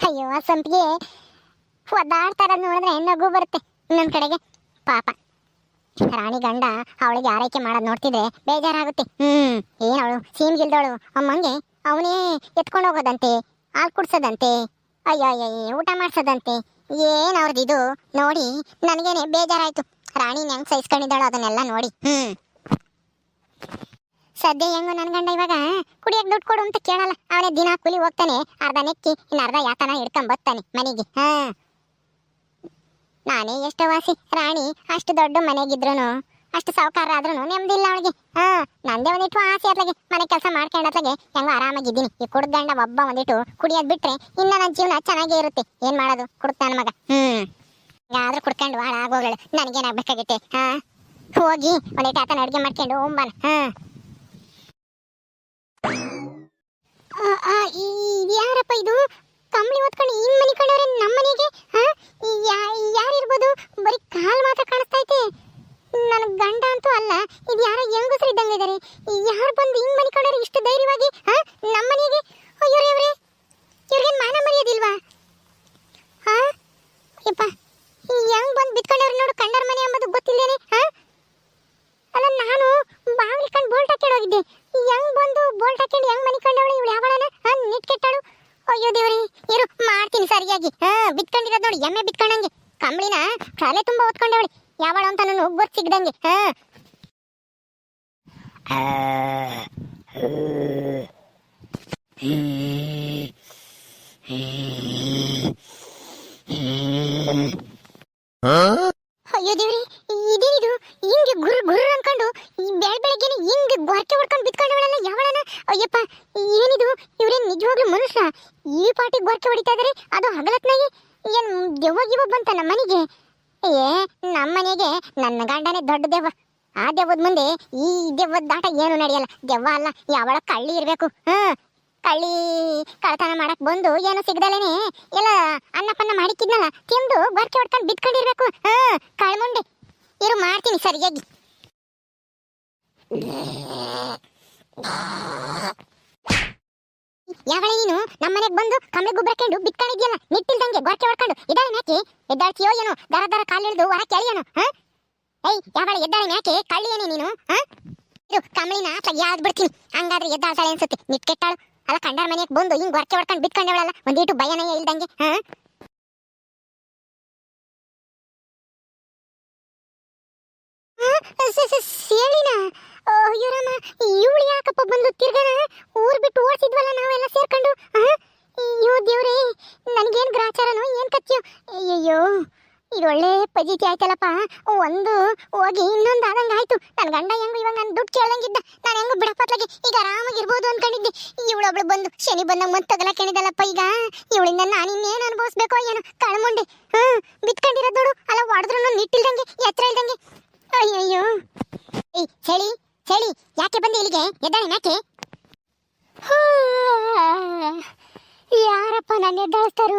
ಅಯ್ಯೋ ಸಂಪಿಗೆ ಒದ್ದಾಡ್ತಾರ ನೋಡಿದ್ರೆ ನಗು ಬರುತ್ತೆ ನನ್ನ ಕಡೆಗೆ. ಪಾಪ ರಾಣಿ ಗಂಡ ಅವಳಿಗೆ ಆರೈಕೆ ಮಾಡೋದು ನೋಡ್ತಿದ್ರೆ ಬೇಜಾರಾಗುತ್ತೆ. ಏನು ಅವಳು ಸೀಮ್ಗಿಲ್ದವಳು ಅಮ್ಮಂಗೆ ಅವನೇ ಎತ್ಕೊಂಡು ಹೋಗೋದಂತೆ, ಹಾಲು ಕುಡ್ಸೋದಂತೆ, ಅಯ್ಯೋ ಊಟ ಮಾಡ್ಸೋದಂತೆ. ಏನು ಅವ್ರದ್ದು ನೋಡಿ ನನಗೇನೆ ಬೇಜಾರಾಯ್ತು. ರಾಣಿ ಹೆಂಗ್ ಸಹಿಸ್ಕೊಂಡಿದ್ದಾಳು ಅದನ್ನೆಲ್ಲ ನೋಡಿ. ಸದ್ಯ ಹೆಂಗು ನನ್ನ ಗಂಡ ಇವಾಗ ಕುಡಿಯಕ್ಕೆ ದುಡ್ಡು ಕೊಡು ಅಂತ ಕೇಳಲ್ಲ. ಅವನೇ ದಿನ ಕೂಲಿ ಹೋಗ್ತಾನೆ, ಅರ್ಧ ನೆಕ್ಕಿ ಇನ್ನು ಅರ್ಧ ಯಾತನ ಹಿಡ್ಕೊಂಡ್ ಬರ್ತಾನೆ ಮನೆಗೆ. ನಾನೇ ಎಷ್ಟೋ ವಾಸಿ, ರಾಣಿ ಅಷ್ಟು ದೊಡ್ಡ ಮನೆಗಿದ್ರು ಅಷ್ಟು ಸಾವುಕಾರ ಆದ್ರೂ ನೆಮ್ಮದಿಲ್ಲ ಅವಳಿಗೆ. ನಂದೇ ಒಂದಿಟ್ಟು ಆಸೆ ಅತ್ಲಾಗೆ ಮನೆ ಕೆಲಸ ಮಾಡ್ಕೊಂಡತ್ಲಾಗೆ ಹೆಂಗೋ ಆರಾಮಾಗಿದ್ದೀನಿ. ಈ ಕುಡ್ದ ಗಂಡ ಒಬ್ಬ ಒಂದಿಟ್ಟು ಕುಡಿಯೋದ್ ಬಿಟ್ರೆ ಇನ್ನ ನನ್ನ ಜೀವನ ಚೆನ್ನಾಗೇ ಇರುತ್ತೆ. ಏನ್ ಮಾಡೋದು, ಕುಡ್ತಾನ ಮಗ. ಯಾವ್ದು ಕುಡ್ಕೊಂಡು ಹಾಳಾಗೋಗಳು ನನಗೇನಾಗ್ಬೇಕಾಗೈತೆ. ಹೋಗಿ ಒಂದಿಟ್ಟು ಆತನ ಅಡುಗೆ ಮಾಡ್ಕೊಂಡು ಹೋಗ್ಬಾನ. ಯಾರಪ್ಪ ಇದು ಕಂಬಳಿ ಓದ್ಕೊಂಡು ಹಿಂಗ್ ಮನಿ ಕಂಡವ್ರೆ ನಮ್ಮ ಮನೆಗೆ? ಯಾರಿರ್ಬೋದು? ಬರೀ ಕಾಲ್ ಮಾತ್ರ ಕಾಣಿಸ್ತಾ ಐತೆ. ನನ್ನ ಗಂಡ ಅಂತೂ ಅಲ್ಲ, ಇದು ಯಾರೋ ಹೆಂಗಸರು ಇದ್ದಂಗೆ ಇದಾರೆ. ಯಾರು ಬಂದು ಹಿಂಗ್ ಮನಿ ಕಂಡವ್ರೆ ಇಷ್ಟು ಧೈರ್ಯವಾಗಿ ನಮ್ಮ ಮನೆಗೆ? ಅಯ್ಯೋರೇ ಇವ್ರಿಗೇನು ಮಾನ ಮರ್ಯಾದಿಲ್ವಾ? ಯಪ್ಪ ಹೆಂಗ್ ಬಂದು ಬಿತ್ಕೊಂಡವ್ರೆ ನೋಡು, ಕಂಡರ ಮನೆ ಎಂಬುದು ಗೊತ್ತಿಲ್ಲೇನೆ. ಅಲ್ಲ ನಾನು ಬಾಗಿಲು ಕಂಡು ಬೋಲ್ಟ್ ಹಾಕೊಂಡು ಹೋಗಿದ್ದೆ, ಹೆಂಗ್ ಬಂದು ಬೋಲ್ಟ್ ಹಾಕೊಂಡು ಹೆಂಗ್ ಮನಿ ಕಂಡವಳು ಇವಳು? ಯಾವಳನ ನಿಟ್ ಕೆಟ್ಟಳು. ಅಯ್ಯೋ ದೇವ್ರಿ, ಇರು ಮಾಡ್ತೀನಿ ಸರಿಯಾಗಿ. ಬಿತ್ಕೊಂಡಿರೋದು ನೋಡಿ, ಎಮ್ಮೆ ಬಿತ್ಕೊಂಡಂಗೆ ಕಂಬಳಿನ ತಲೆ ತುಂಬಾ ಓದ್ಕೊಂಡವಳಿ. ಯಾವಳು ಅಂತ ನಾನು ಗೊತ್ತು ಸಿಗ್ದಂಗೆ. ಅಯ್ಯೋ ದೇವ್ರಿ, ಇದೇನಿದು ಹಿಂಗೆ ಗುರು ಅನ್ಕೊಂಡು ಈ ಬೆಳಗ್ಗೆನೆ ಹಿಂಗೆ ಗೊರಕೆ ಹೊಡ್ಕೊಂಡು ಬಿತ್ಕೊಂಡವಳಲ್ಲ ಯಾವಳನ? ಅಯ್ಯಪ್ಪ ಏನಿದು, ಇವ್ರೇನ್ ನಿಜವಾಗ್ಲೂ ಮನುಷ್ಯ? ಈ ಪಾಟಿ ಗೊರಕೆ ಹೊಡಿತಾ ಇದಾರೆ, ಅದು ಹಗಲತ್ನಾಗೆ. ಏನ್ ದೆವ್ವ ಬಂತ ನಮ್ಮ ಮನೆಗೆ? ನಮ್ಮ ಮನೆಗೆ ನನ್ನ ಗಂಡನೇ ದೊಡ್ಡ ದೆವ್ವ. ಆ ದೆವ್ವದ ಮುಂದೆ ಈ ದೆವ್ವದ ದಾಟ ಏನು ನಡೆಯಲ್ಲ. ದೆವ್ವ ಅಲ್ಲ, ಯಾವಳ ಕಳ್ಳಿ ಇರ್ಬೇಕು. ಕಳ್ಳಿ ಕಳ್ತನ ಮಾಡಕ್ ಬಂದು ಏನು ಸಿಗದಲೇನೆ ಎಲ್ಲ ಅನ್ನಪನ್ನ ಮಾಡಿಕ್ಕಿದ್ನಲ್ಲ ತಿಂದು ಗೊರಕೆ ಹೊಡ್ಕೊಂಡು ಬಿತ್ಕೊಂಡಿರ್ಬೇಕು. ಕಳ್ಮುಂಡೆ, ಇರು ಮಾಡ್ತೀನಿ ಸರಿಯಾಗಿ. ಯಾವಳೆ ನೀನು ನಮ್ಮ ಮನೆಗೆ ಬಂದು ಕಂಬಳಿ ಗುಬ್ಬರಕೊಂಡು ಬಿತ್ಕೊಂಡಿದ್ಯಲ್ಲ ನಿಟ್ಟಿಲ್ದಂಗೆ ಗೊರಕೆ ಹೊಡ್ಕೊಂಡು? ಎದ್ದಾಳೆ ಮ್ಯಾಕೆ? ಎದ್ದಾಳ್ತೀಯೋ ಏನೋ ದರ ಕಾಲಿಳಿದು ಹೊರ ಕೆಳಿಯನು? ಯಾವಳೆ ಎದ್ದಾಳೆ ಮ್ಯಾಕೆ? ಕಳ್ಳಿಯೇನೆ ನೀನು? ಇದು ಕಂಬಳಿನ ಯಾವ್ದು ಬಿಡ್ತೀನಿ. ಹಂಗಾದ್ರೆ ಎದ್ದಾಳ್ತಾಳೆ ಅನ್ಸುತ್ತೆ. ನಿಟ್ ಕೆಟ್ಟಾಳು ಅಲ್ಲ, ಕಂಡಾರ ಮನೆಗೆ ಬಂದು ಹಿಂಗ್ ಗೊರಕೆ ಹೊಡ್ಕೊಂಡು ಬಿತ್ಕೊಂಡವಳಲ್ಲ, ಒಂದೀಟು ಭಯನೇ ಇಲ್ದಂಗೆ. ಸೇಳಿನ ಅಯ್ಯೋರಮ್ಮ, ಇವಳು ಯಾಕಪ್ಪ ಬಂದು ತಿರ್ಗನ ಊರ್ ಬಿಟ್ಟು ಓಡಿಸಿದ್ವಲ್ಲ ನಾವೆಲ್ಲ ಸೇರ್ಕೊಂಡು. ಅಯ್ಯೋ ದೇವ್ರೇ, ನನಗೇನು ಗ್ರಾಚಾರನೋ ಏನ್ ಕಚ್ಚಿಯೋ? ಅಯ್ಯಯ್ಯೋ, ಇದೊಳ್ಳೆ ಪಜಿತಿ ಆಯ್ತಲ್ಲಪ್ಪ. ಒಂದು ಹೋಗಿ ಇನ್ನೊಂದು ಆದಂಗೆ ಆಯ್ತು. ನನ್ನ ಗಂಡ ಹೆಂಗು ಇವಾಗ ನಾನು ದುಡ್ಡು ಕೇಳಂಗಿದ್ದ, ನಾನು ಹೆಂಗು ಬಿಡಪತ್ಲಾಗೆ ಈಗ ಆರಾಮಾಗಿರ್ಬೋದು ಅನ್ಕೊಂಡಿದ್ದೆ. ಇವಳೊಬ್ಳು ಬಂದು ಶನಿ ಬಂದಂಗೆ ಮತ್ತೆ ತಗಲ ಕೆಣಿದಲ್ಲಪ್ಪ. ಈಗ ಇವಳಿಂದ ನಾನು ಇನ್ನೇನು ಅನುಭವಿಸ್ಬೇಕೋ ಏನೋ. ಕಳ್ಮುಂಡೆ ಬಿತ್ಕೊಂಡಿರೋದು ನೋಡು, ಅಲ್ಲ ಹೊಡೆದ್ರು ನಿಟ್ಟಿಲ್ದಂಗೆ ಎತ್ತರ ಇಲ್ದಂಗೆ. ಅಯ್ಯಯ್ಯೋ, ಚಳಿ ಯಾಕೆ ಬಂದೆ ಇಲ್ಲಿಗೆ? ಎದ್ದಾಳೆ ಮ್ಯಾಕೆ? ಯಾರಪ್ಪ ನಾನು ಎದ್ದಾಳಿಸ್ತಾರು?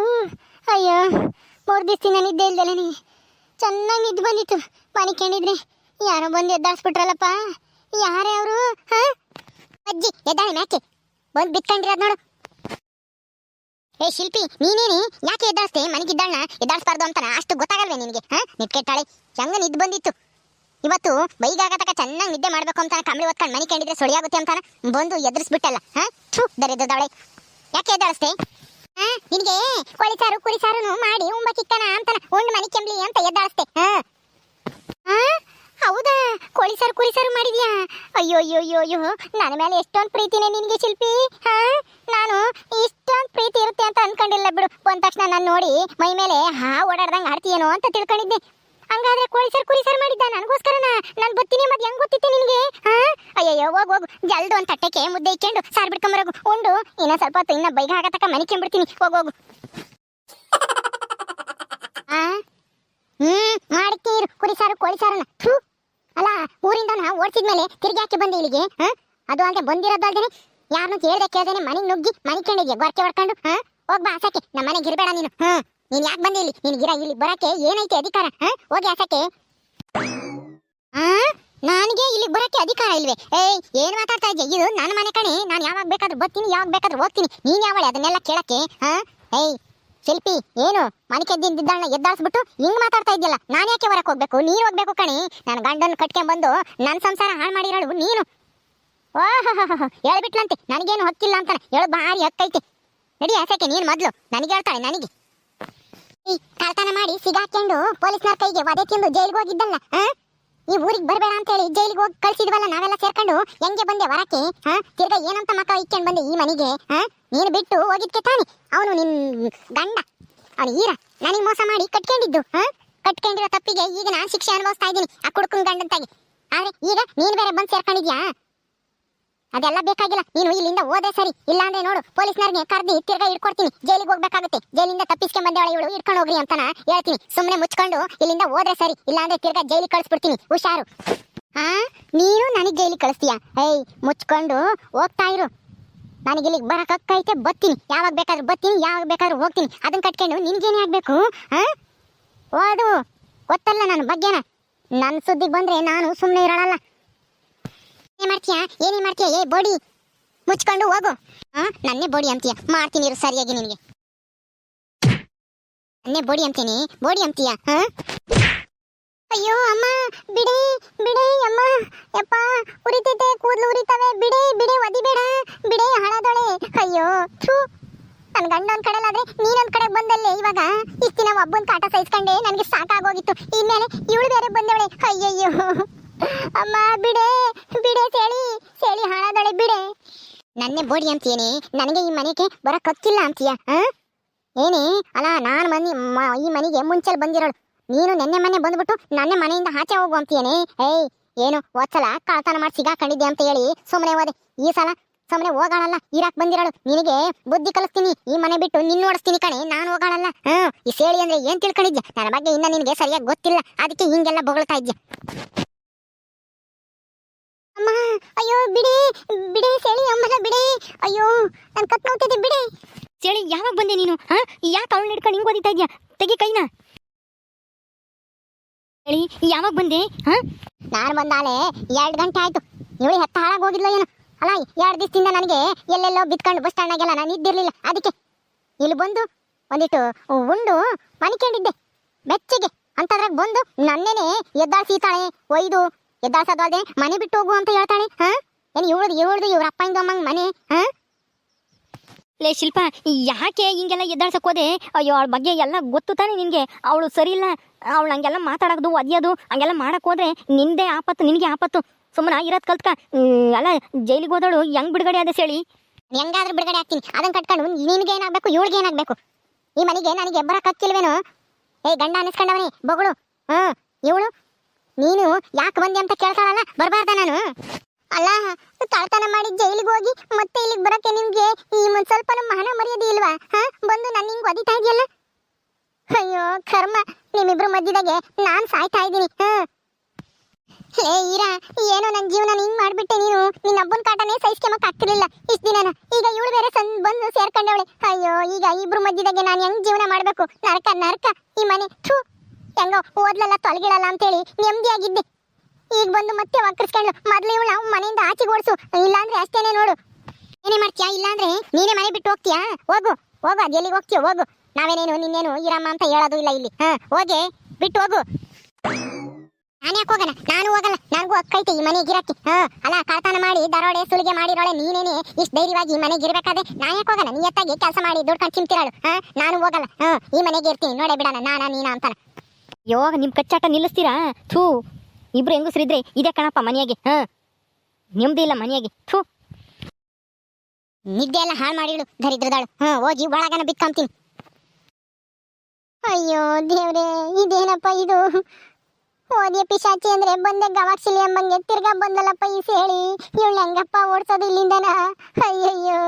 ಅಯ್ಯೋ, 3 ದಿವಸ ನಿದ್ದೆ ಇಲ್ದಲೇನೆ ಚೆನ್ನಾಗಿ ನಿದ್ದೆ ಬಂದಿತ್ತು. ಮನೆ ಕೇಳಿದ್ರೆ ಯಾರೋ ಬಂದು ಎದ್ದಾಳಿಸ್ಬಿಟ್ರಲ್ಲಪ್ಪ. ಯಾರೇ ಅವರು? ಅಜ್ಜಿ ಎದ್ದಾಳೆ ಮ್ಯಾಕೆ? ಬಂದು ಬಿತ್ಕೊಂಡಿರೋದು ನೋಡು. ಶಿಲ್ಪಿ, ನೀನೇನಿ ಯಾಕೆ ಎದ್ದಾಳಿಸ್ತೆ? ಮನೆಗಿದ್ದಾಳನ್ನ ಎದ್ದಾಳಿಸ್ಬಾರ್ದು ಅಂತಾನ ಅಷ್ಟು ಗೊತ್ತಾಗಲ್ವೇ ನಿನಗೆ? ನಿಟ್ಕೆಟ್ಟಾಳೆ, ಹೆಂಗ ನಿದ್ದೆ ಬಂದಿತ್ತು. ಇವತ್ತು ಬೈಗಾಗತಕ ಚೆನ್ನಾಗಿ ನಿದ್ದೆ ಮಾಡ್ಬೇಕು ಅಂತಾನೆ ಕಂಬಳಿ ಹೊತ್ಕೊಂಡು ಮನೆ ಕಂಡಿದ್ರೆ ಸುಳಿಯಾಗುತ್ತೆ ಅಂತಾನ ಬಂದು ಎದುರಿಸ್ಬಿಟ್ಟಲ್ಲ. ದರಿದ್ದವಳೆ, ಯಾಕೆ ಎದ್ದಾಳಿಸ್ತೆ? ನಿನಗೆ ಕೋಳಿ ಸಾರು ಕುರಿ ಸಾರು ಮಾಡಿ ಉಂಬಕ್ಕಿಕ್ಕನ ಅಂತಾನ ಉಂಡು ಮನೆ ಕೆಂಬ್ಲಿ ಅಂತ ಎದ್ದಾಳಿಸ್ತೆ. ಹೌದಾ, ಕೋಳಿ ಸಾರು ಕುರಿ ಸಾರು ಮಾಡಿದ್ಯಾ? ಅಯ್ಯೋ, ನನ್ನ ಮೇಲೆ ಎಷ್ಟೊಂದು ಪ್ರೀತಿನೇ ನಿನಗೆ ಶಿಲ್ಪಿ. ನಾನು ಇಷ್ಟೊಂದು ಪ್ರೀತಿ ಇರುತ್ತೆ ಅಂತ ಅನ್ಕೊಂಡಿಲ್ಲ ಬಿಡು. ಬಂದ ತಕ್ಷಣ ನಾನು ನೋಡಿ ಮೈ ಮೇಲೆ ಓಡಾಡ್ದಂಗೆ ಆಡ್ತೀಯೇನೋ ಅಂತ ತಿಳ್ಕೊಂಡಿದ್ದೆ. ಹಂಗಾದ್ರೆ ಕೋಳಿ ಸಾರು ಕುರಿ ಸಾರು ಮಾಡಿದ್ದ ನನಗೋಸ್ಕರನ? ನಾನು ಬತ್ತೀನಿ, ಮತ್ತೆ ಹೆಂಗ್ ಗೊತ್ತಿತ್ತೆ ನಿನಗೆ? ಅಯ್ಯಯ್ಯೋ, ಹೋಗು ಜಲ್ದು ಒಂದು ತಟ್ಟೆಗೆ ಮುದ್ದೆ ಇಕ್ಕೊಂಡು ಸಾರು ಬಿಡ್ಕೊಂಬರೋಗು. ಉಂಡು ಇನ್ನೂ ಸ್ವಲ್ಪ ಹೊತ್ತು ಇನ್ನ ಬೈಗ ಹಾಕತಕ್ಕ ಮನೆ ಕೆಂಬಿಡ್ತೀನಿ. ಹೋಗು. ಮಾಡ್ತೀರು ಕುರಿ ಸಾರು ಕೋಳಿ ಸಾರನ. ಅಲ್ಲ, ಊರಿಂದ ಓಡಿಸಿದ್ಮೇಲೆ ತಿರ್ಗಿ ಹಾಕಿ ಬಂದೆ ಇಲ್ಲಿಗೆ. ಅದು ಅಲ್ಲದೆ ಬಂದಿರೋದು ಅಲ್ದೇನೆ ಯಾರನ್ನು ಕೇಳ್ದೇನೆ ಮನೆಗೆ ನುಗ್ಗಿ ಮನೆ ಕಂಡಿದ್ಯಾ ಗೊರಕೆ ಹೊಡ್ಕೊಂಡು. ಹೋಗ್ಬಾ ಆಸಕ್ಕೆ, ನಮ್ಮ ಮನೆಗೆ ಇರಬೇಡ ನೀನು. ನೀನ್ ಯಾಕೆ ಬಂದೆ ಇಲ್ಲಿ? ನಿನ್ಗಿರ ಇಲ್ಲಿ ಬರಕ್ಕೆ ಏನೈತೆ ಅಧಿಕಾರ? ಹೋಗಿ ಆಸಕ್ಕೆ. ನನಗೆ ಇಲ್ಲಿ ಬರಕ್ಕೆ ಅಧಿಕಾರ ಇಲ್ವೇ? ಏನ್ ಮಾತಾಡ್ತಾ ಇದ್ದೆ? ಇದು ನನ್ನ ಮನೆ ಕಣೆ. ನಾನು ಯಾವಾಗ ಬೇಕಾದ್ರೂ ಬರ್ತೀನಿ, ಯಾವಾಗ ಬೇಕಾದ್ರೂ ಹೋಗ್ತೀನಿ. ನೀನ್ ಯಾವಳೆ ಅದನ್ನೆಲ್ಲ ಕೇಳಕ್ಕೆ? ಶಿಲ್ಪಿ ಏನು ಮನಿಕೆದ್ದಿದ್ದಾಳನ್ನ ಎದ್ದಾಳ್ಸ್ಬಿಟ್ಟು ಹಿಂಗ್ ಮಾತಾಡ್ತಾ ಇದ್ಯಲ್ಲ, ನಾನು ಯಾಕೆ ಹೊರಕ್ ಹೋಗ್ಬೇಕು? ನೀನು ಹೋಗ್ಬೇಕು ಕಣಿ. ನನ್ನ ಗಂಡನ ಕಟ್ಕೊಂಡ್ಬಂದು ನನ್ನ ಸಂಸಾರ ಹಾಳು ಮಾಡಿರೋಳು ನೀನು. ಓಹ್ ಹೇಳ್ಬಿಟ್ಲಂತೆ ನನಗೇನು ಹಕ್ಕಿಲ್ಲ ಅಂತಾನೆ. ಹೇಳು ಭಾರಿ ಹಕ್ಕೈತೆ. ನಡಿ ಆಸಕ್ಕೆ ನೀನು ಮೊದ್ಲು ನನಗೆ ಹೇಳ್ತಾಳೆ. ನನಗೆ ಈ ಕಳ್ತನ ಮಾಡಿ ಸಿಗಾಕೊಂಡು ಪೊಲೀಸ್ನವ್ರ ಕೈಗೆ ವಧೆ ತಿಂದು ಜೈಲಿಗೆ ಹೋಗಿದ್ದಲ್ಲ, ಈ ಊರಿಗೆ ಬರಬೇಡ ಅಂತ ಹೇಳಿ ಜೈಲಿಗೆ ಹೋಗಿ ಕಳ್ಸಿದ್ವಲ್ಲ ನಾವೆಲ್ಲ ಸೇರ್ಕೊಂಡು. ಹೆಂಗೆ ಬಂದೆ ಹೊರಕ್ಕೆ? ತಿರ್ಗಾ ಏನಂತ ಮಕ್ಕ ಇಕ್ಕೊಂಡು ಬಂದೆ ಈ ಮನೆಗೆ? ನೀನು ಬಿಟ್ಟು ಹೋಗಿದ್ಕೆ ತಾನೆ ಅವನು ನಿನ್ ಗಂಡ, ಅವನು ಈರ ನನಗೆ ಮೋಸ ಮಾಡಿ ಕಟ್ಕೊಂಡಿದ್ದು. ಕಟ್ಕೊಂಡಿರೋ ತಪ್ಪಿಗೆ ಈಗ ನಾನು ಶಿಕ್ಷೆ ಅನುಭವಿಸ್ತಾ ಇದ್ದೀನಿ ಆ ಕುಡುಕನ ಗಂಡಂತಾಗಿ. ಆದ್ರೆ ಈಗ ನೀನು ಬೇರೆ ಬಂದು ಸೇರ್ಕೊಂಡಿದ್ಯಾ? ಅದೆಲ್ಲ ಬೇಕಾಗಿಲ್ಲ. ನೀನು ಇಲ್ಲಿಂದ ಹೋದೆ ಸರಿ, ಇಲ್ಲ ಅಂದ್ರೆ ನೋಡು ಪೊಲೀಸ್ನವ್ರಿಗೆ ಕರ್ದಿ ತಿರ್ಗಾ ಇಟ್ಕೊಡ್ತೀನಿ. ಜೈಲಿಗೆ ಹೋಗ್ಬೇಕಾಗುತ್ತೆ. ಜೈಲಿಂದ ತಪ್ಪಿಸ್ಕೊಂಡ್ ಬಂದೇವಳ ಇವಳು, ಇಟ್ಕೊಂಡು ಹೋಗ್ರಿ ಅಂತಾನ ಹೇಳ್ತೀನಿ. ಸುಮ್ಮನೆ ಮುಚ್ಕೊಂಡು ಇಲ್ಲಿಂದ ಹೋದ್ರೆ ಸರಿ, ಇಲ್ಲ ಅಂದ್ರೆ ತಿರ್ಗಾ ಜೈಲಿಗೆ ಕಳಿಸ್ಬಿಡ್ತೀನಿ. ಹುಷಾರು. ನೀನು ನನಗೆ ಜೈಲಿಗೆ ಕಳಿಸ್ತೀಯಾ? ಏಯ್ ಮುಚ್ಕೊಂಡು ಹೋಗ್ತಾ ಇರು. ನನಗೆ ಇಲ್ಲಿಗೆ ಬರಕೈತೆ, ಬತ್ತೀನಿ. ಯಾವಾಗ ಬೇಕಾದ್ರೂ ಬತ್ತೀನಿ, ಯಾವಾಗ ಬೇಕಾದ್ರೂ ಹೋಗ್ತೀನಿ. ಅದನ್ನ ಕಟ್ಕೊಂಡು ನಿನ್ಗೇನೇ ಆಗ್ಬೇಕು? ಅದು ಗೊತ್ತಲ್ಲ ನನ್ನ ಬಗ್ಗೆನ. ನನ್ನ ಸುದ್ದಿಗೆ ಬಂದ್ರೆ ನಾನು ಸುಮ್ಮನೆ ಇರೋಳಲ್ಲ. ಏನೇ ಮಾಡ್ತೀಯ? ಏ ಬೋಡಿ ಮುಚ್ಕೊಂಡು ಹೋಗು. ನನ್ನೇ ಬೋಡಿ ಅಂತೀಯ? ಮಾಡ್ತೀನಿ ಇರು ಸರಿಯಾಗಿ ನಿನಗೆ. ನನ್ನೇ ಬೋಡಿ ಅಂತೀನಿ, ಬೋಡಿ ಅಂತೀಯ? ಅಯ್ಯೋ ಅಮ್ಮ ಬಿಡೆ ಬಿಡೆ ಅಮ್ಮ, ಯಪ್ಪ ಉರಿತೈತೆ, ಕೂದಲು ಉರಿತವೆ. ಬಿಡೆ ಬಿಡೆ, ಒದಿಬೇಡ ಬಿಡೆ, ಹಾಳಾದೊಳೆ. ಅಯ್ಯೋ ಥೂ, ನನ್ನ ಗಂಡ ಒಂದ್ ಕಡೆಲಾದ್ರೆ ನೀನೊಂದ್ ಕಡೆ ಬಂದಲ್ಲೇ. ಇವಾಗ ಇಷ್ಟ ದಿನ ಒಬ್ಬನ ಕಾಟ ಸಹಿಸ್ಕೊಂಡೆ ನನಗೆ ಸಾಕಾಗೋಗಿತ್ತು. ಇನ್ಮೇಲೆ ಇವಳು ಬೇರೆ ಬಂದವಳೆ. ಅಯ್ಯಯ್ಯೋ ಅಮ್ಮ ಬಿಡೆ ಬಿಡೆ, ಸೇಳಿ ಸೇಳಿ ಹಾಳಾದಳೆ ಬಿಡೆ. ನನ್ನೇ ಬೋಡಿ ಅಂತೀಯೇನೆ? ನನಗೆ ಈ ಮನೆಗೆ ಬರಕ್ ಹಕ್ಕಿಲ್ಲ ಅಂತೀಯ? ಏನೇ ಅಲ್ಲ, ನಾನು ಈ ಮನೆಗೆ ಮುಂಚೆ ಬಂದಿರೋಳು. ನೀನು ನೆನ್ನೆ ಮನೆ ಬಂದ್ಬಿಟ್ಟು ನನ್ನ ಮನೆಯಿಂದ ಆಚೆ ಹೋಗು ಅಂತೀಯೇನೆ? ಏಯ್ ಏನು ಹೋದ್ಸಲ ಕಳ್ತನ ಮಾಡಿ ಸಿಗಾಕೊಂಡಿದ್ದೆ ಅಂತ ಹೇಳಿ ಸುಮ್ಮನೆ ಹೋದೆ. ಈ ಸಲ ಸುಮ್ಮನೆ ಹೋಗಾಳಲ್ಲ, ಇರಾಕ್ ಬಂದಿರೋಳು. ನಿನಗೆ ಬುದ್ಧಿ ಕಲಿಸ್ತೀನಿ. ಈ ಮನೆ ಬಿಟ್ಟು ನಿನ್ನ ಓಡಿಸ್ತೀನಿ ಕಣೆ, ನಾನು ಹೋಗಾಳಲ್ಲ. ಈ ಸೇಳಿ ಅಂದ್ರೆ ಏನ್ ತಿಳ್ಕೊಂಡಿದ್ಯಾ? ನನ್ನ ಬಗ್ಗೆ ಇನ್ನ ನಿನಗೆ ಸರಿಯಾಗಿ ಗೊತ್ತಿಲ್ಲ, ಅದಕ್ಕೆ ಹಿಂಗೆಲ್ಲ ಬೊಗಳ್ತಾ ಇದ್ಯಾ. ಅಮ್ಮ ಅಯ್ಯೋ ಬಿಡೆ ಬಿಡೆ, ಸೇಳಿ ಅಮ್ಮನ ಬಿಡೆ. ಅಯ್ಯೋ ನನ್ ಕತ್ ನೋಡ್ತಿದ್ದೆ ಬಿಡೆ. ಸೇಳಿ ಯಾವಾಗ ಬಂದೆ ನೀನು? ಯಾಕೆ ಅವಳು ಹಿಡ್ಕೊಂಡು ಹಿಂಗ್ ಓದಿತಾ ಇದ್ಯಾ? ತೆಗಿ ಕೈನ. ಹೇಳಿ ಯಾವಾಗ ಬಂದೆ? ನಾನು ಬಂದಾಳೆ 2 ಗಂಟೆ ಆಯ್ತು. ಇವಳಿ ಹೆತ್ತ ಹಾಳಾಗಿ ಹೋಗಿದ್ಲ ಏನು? ಅಲ್ಲ 2 ದಿವಸದಿಂದ ನನಗೆ ಎಲ್ಲೆಲ್ಲೋ ಬಿತ್ಕೊಂಡು ಬಸ್ ಸ್ಟ್ಯಾಂಡ್ನಾಗೆಲ್ಲ ನಾನು ಇದ್ದಿರ್ಲಿಲ್ಲ. ಅದಕ್ಕೆ ಇಲ್ಲಿ ಬಂದು ಒಂದಿಟ್ಟು ಉಂಡು ಮನಿಕೊಂಡಿದ್ದೆ ಬೆಚ್ಚಿಗೆ. ಅಂತದ್ರಾಗ ಬಂದು ನನ್ನೇನೆ ಎದ್ದಾಳ್ಸಿತಾಳೆ. ಒಯ್ದು ಎದ್ದಾಳ್ಸೋದಲ್ದೆ ಮನೆ ಬಿಟ್ಟು ಹೋಗು ಅಂತ ಹೇಳ್ತಾಳೆ. ಏನು ಇವಳ್ದು ಇವ್ರ ಅಪ್ಪಂದು ಅಮ್ಮಂಗ್ ಮನೆ? ಲೇ ಶಿಲ್ಪ, ಯಾಕೆ ಹಿಂಗೆಲ್ಲ ಎದ್ದಾಳ್ಸಕ್ ಹೋದೆ? ಅಯ್ಯೋ ಅವಳ ಬಗ್ಗೆ ಎಲ್ಲ ಗೊತ್ತು ತಾನೆ ನಿನ್ಗೆ. ಅವಳು ಸರಿ ಇಲ್ಲ. ಅವಳು ಹಂಗೆಲ್ಲ ಮಾತಾಡೋದು ಒದ್ಯೋದು ಹಂಗೆಲ್ಲ ಮಾಡಕ್ ಹೋದ್ರೆ ನಿಂದೇ ಆಪತ್ತು, ನಿನಗೆ ಆಪತ್ತು. ಸುಮ್ಮನೆ ಇರೋದ್ ಕಲ್ತ್ಕ. ಅಲ್ಲ ಜೈಲಿಗೆ ಹೋದಳು ಹೆಂಗ್ ಬಿಡುಗಡೆ ಅದೇ ಸೇಳಿ? ಹೆಂಗಾದ್ರೂ ಬಿಡುಗಡೆ ಆಗ್ತೀನಿ. ಅದನ್ನ ಕಟ್ಕೊಂಡು ನಿನ್ಗೆ ಏನಾಗ್ಬೇಕು, ಇವಳಿಗೆ ಏನಾಗ್ಬೇಕು? ಈ ಮನೆಗೆ ನನಗೆ ಬರಕ್ ಹಕ್ಕಿಲ್ವೇನು? ಏಯ್ ಗಂಡ ಅನಿಸ್ಕೊಂಡವನೇ ಬೊಗಳು. ಇವಳು ನೀನು ಯಾಕೆ ಬಂದೆ ಅಂತ ಕೇಳ್ತಾಳಲ್ಲ, ಬರಬಾರ್ದ ನಾನು? ಅಲ್ಲ ಕಳ್ತನ ಮಾಡಿ ಜೈಲಿಗೆ ಹೋಗಿ ಮತ್ತೆ ಇಲ್ಲಿಗೆ ಬರಕ್ಕೆ ನಿಮ್ಗೆ ಈ ಸ್ವಲ್ಪ ಮಾನ ಮರ್ಯಾದೆ ಇಲ್ವಾ? ಬಂದು ನನ್ನ ಹಿಂಗ್ ಒದಿತಾ ಇದೆಯಲ್ಲ. ಅಯ್ಯೋ ಕರ್ಮ, ನಿಮ್ಮಿಬ್ರು ಮಧ್ಯದಾಗೆ ನಾನ್ ಸಾಯ್ತಾ ಇದ್ದೀನಿ. ಹೇ ಈರಾ, ಏನೋ ನನ್ನ ಜೀವನ ಹಿಂಗ್ ಮಾಡ್ಬಿಟ್ಟೆ ನೀನು. ನಿನ್ನ ಹಬ್ಬನ ಕಾಟನೇ ಸಹಿಸ್ಕೊಂಬಕ್ ಆಗ್ತಿರ್ಲಿಲ್ಲ ಇಷ್ಟ ದಿನ. ಈಗ ಇವಳು ಬೇರೆ ಬಂದು ಸೇರ್ಕೊಂಡವಳೆ. ಅಯ್ಯೋ ಈಗ ಇಬ್ರು ಮಧ್ಯದಾಗೆ ನಾನು ಹೆಂಗ್ ಜೀವನ ಮಾಡ್ಬೇಕು? ನರಕ ನರಕ ಈ ಮನೆ. ಥೂ, ಹೆಂಗೋ ಓದ್ಲಲ್ಲ ತೊಲಗಿಳಲ್ಲ ಅಂತೇಳಿ ನೆಮ್ಮದಿಯಾಗಿದ್ದೆ. ಈಗ ಬಂದು ಮತ್ತೆ ವಕ್ರಿಸ್ಕೊಂಡು ಮೊದ್ಲು ಇವಳು ನಾವು ಮನೆಯಿಂದ ಆಚೆಗೆ ಓಡಿಸು, ಇಲ್ಲಾಂದ್ರೆ ಅಷ್ಟೇನೆ ನೋಡು. ಏನೇ ಮಾಡ್ತೀಯಾ? ಇಲ್ಲಾಂದ್ರೆ ನೀನೇ ಮನೆ ಬಿಟ್ಟು ಹೋಗ್ತೀಯಾ? ಹೋಗು ಹೋಗು, ಅದು ಎಲ್ಲಿಗೆ ಹೋಗ್ತೀಯ ಹೋಗು. ನಾವೇನೇನು ನಿನ್ನೇನು ಇರಮ್ಮ ಅಂತ ಹೇಳೋದು ಇಲ್ಲ ಇಲ್ಲಿ. ಹೋಗಿ ಬಿಟ್ಟು ಹೋಗು. ನಾನು ಯಾಕೆ ಹೋಗಲ್ಲ? ನಾನು ಹೋಗಲ್ಲ, ನನಗೂ ಅಕ್ಕೈತೆ ಈ ಮನೆಗೆ ಇರಕ್ಕೆ. ಅಲ್ಲ ಕಳ್ತನ ಮಾಡಿ ದರೋಡೆ ಸುಲಿಗೆ ಮಾಡಿರೋಳೆ ನೀನೇನೆ ಇಷ್ಟು ಧೈರ್ಯವಾಗಿ ಈ ಮನೆಗೆ ಇರ್ಬೇಕಾದ್ರೆ ನಾನು ಯಾಕೆ ಹೋಗಲ್ಲ? ನಿಯತ್ತಾಗಿ ಕೆಲಸ ಮಾಡಿ ದುಡ್ಕೊಂಡು ಚಿಂತಿರೋಳು. ನಾನು ಹೋಗಲ್ಲ, ಈ ಮನೆಗೆ ಇರ್ತೀನಿ. ನೋಡೇ ಬಿಡೋಣ ನಾನಾ ನೀನಾ ಅಂತಾನ. ಯೋಗ ನಿಮ್ ಕಚ್ಚಾಟ ನಿಲ್ಲಿಸ್ತೀರಾ? ಥೂ, ಇಬ್ರು ಹೆಂಗಸ್ರಿದ್ರೆ ಇದೇ ಕಣಪ್ಪ ಮನೆಯಾಗೆ. ನೆಮ್ಮದಿ ಇಲ್ಲ ಮನೆಯಾಗೆ. ಥೂ, ನಿದ್ದೆ ಎಲ್ಲ ಹಾಳು ಮಾಡಿಳು ದರಿದ್ರದಾಳು. ಹೋಗಿ ಒಳಗನ ಬಿತ್ಕೊಂತೀನಿ. ಅಯ್ಯೋ ದೇವ್ರೆ, ಇದೇನಪ್ಪ ಇದು? ಓದಿಯ ಪಿಶಾಚಿ ಅಂದ್ರೆ ಬಂದೆ ಗವಾಕ್ಷಿಲಿ ಎಂಬಂಗೆ ತಿರ್ಗಾ ಬಂದಲ್ಲಪ್ಪ ಈ ಸೇಳಿ. ಇವಳು ಹೆಂಗಪ್ಪ ಓಡ್ಸೋದು ಇಲ್ಲಿಂದನ? ಅಯ್ಯಯ್ಯೋ.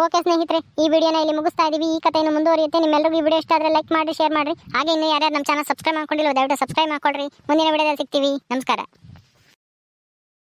ಓಕೆ ಸ್ನೇಹಿತರೆ, ಈ ವಿಡಿಯೋನ ಇಲ್ಲಿ ಮುಗಿಸ್ತಾ ಇದೀವಿ. ಈ ಕಥೆಯನ್ನು ಮುಂದುವರಿಯುತ್ತೆ. ನಿಮ್ಮೆಲ್ಲರಿಗೂ ಈ ವಿಡಿಯೋ ಇಷ್ಟ ಆದರೆ ಲೈಕ್ ಮಾಡಿ, ಶೇರ್ ಮಾಡಿ. ಹಾಗೆ ಇನ್ನೂ ಯಾರ್ಯಾರು ನಮ್ಮ ಚಾನಲ್ ಸಬ್ಸ್ಕ್ರೈಬ್ ಮಾಡ್ಕೊಂಡಿಲ್ಲ ದಯವಿಟ್ಟು ಸಬ್ಸ್ಕ್ರೈಬ್ ಮಾಡ್ಕೊಳ್ರಿ. ಮುಂದಿನ ವಿಡಿಯೋದಲ್ಲಿ ಸಿಗ್ತೀವಿ. ನಮಸ್ಕಾರ.